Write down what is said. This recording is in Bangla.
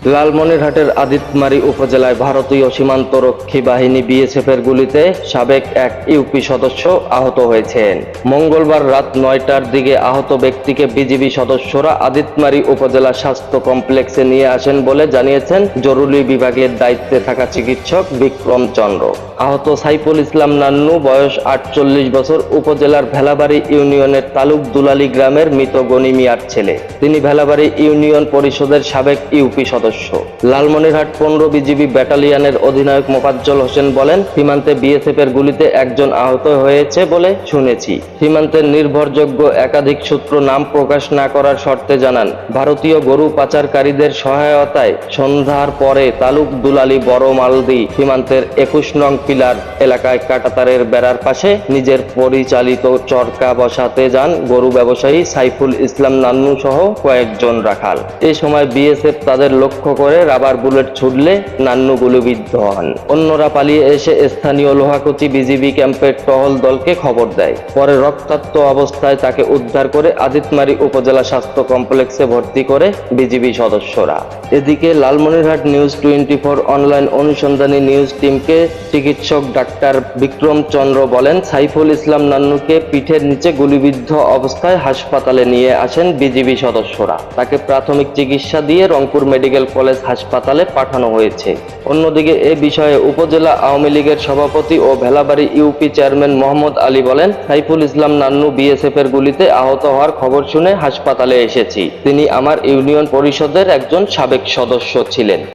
লালমনিরহাটের আদিতমারী উপজেলায় ভারতীয় সীমান্তরক্ষী বাহিনী বিএসএফের গুলিতে সাবেক এক ইউপি সদস্য আহত হয়েছেন। মঙ্গলবার রাত 9টার দিকে আহত ব্যক্তিকে বিজিবি সদস্যরা আদিতমারী উপজেলা স্বাস্থ্য কমপ্লেক্সে নিয়ে আসেন বলে জানিয়েছেন জরুরি বিভাগের দায়িত্বে থাকা চিকিৎসক বিক্রম চন্দ্র। আহত সাইফুল ইসলাম নান্নু বয়স 48 বছর, উপজেলার ভেলাবাড়ি ইউনিয়নের তালুক দুলালী গ্রামের মৃত গনি মিয়ার ছেলে। তিনি ভেলাবাড়ি ইউনিয়ন পরিষদের সাবেক ইউপি সদস্য। লালমনিরহাট 15 বিজিবি ব্যাটালিয়নের অধিনায়ক মোফাজ্জল হোসেন বলেন, সীমান্তে বিএসএফের গুলিতে একজন আহত হয়েছে বলে শুনেছি। সীমান্তের নির্ভরযোগ্য একাধিক সূত্র নাম প্রকাশ না করার শর্তে জানান, ভারতীয় গরু পাচারকারীদের সহায়তায় সন্ধ্যার পরে তালুক দুলালী বড় মালদি সীমান্তের 21 নং পিলার এলাকায় কাঁটাতারের বেড়ার পাশে নিজের পরিচালিত চরকা বসাতে যান গরু ব্যবসায়ী সাইফুল ইসলাম নান্নু সহ কয়েকজন রাখাল। এ সময় বিএসএফ তাদের লক্ষ্য করে রাবার বুলেট ছুড়লে নান্নু গুলিবিদ্ধ হন। অন্যরা পালিয়ে এসে স্থানীয় লোহাকুচি বিজিবি ক্যাম্পের টহল দলকে খবর দেয়। পরে রক্তাক্ত অবস্থায় তাকে উদ্ধার করে আদিতমারী উপজেলা স্বাস্থ্য কমপ্লেক্সে ভর্তি করে বিজিবি সদস্যরা। এদিকে লালমনিরহাট নিউজ 24 অনলাইন অনুসন্ধানী নিউজ টিমকে চিকিৎসক ডাক্তার বিক্রম চন্দ্র বলেন, সাইফুল ইসলাম নান্নুকে পিঠের নিচে গুলিবিদ্ধ অবস্থায় হাসপাতালে নিয়ে আসেন বিজিবি সদস্যরা। তাকে প্রাথমিক চিকিৎসা দিয়ে রংপুর মেডিকেল কলেজ হাসপাতালে পাঠানো হয়েছে। অন্যদিকে এ বিষয়ে উপজেলা আওয়ামী লীগের সভাপতি ও ভেলাবাড়ি ইউপি চেয়ারম্যান মোহাম্মদ আলী বলেন, সাইফুল ইসলাম নান্নু বিএসএফের গুলিতে আহত হওয়ার খবর শুনে হাসপাতালে এসেছি। তিনি আমার ইউনিয়ন পরিষদের একজন সাবেক সদস্য ছিলেন।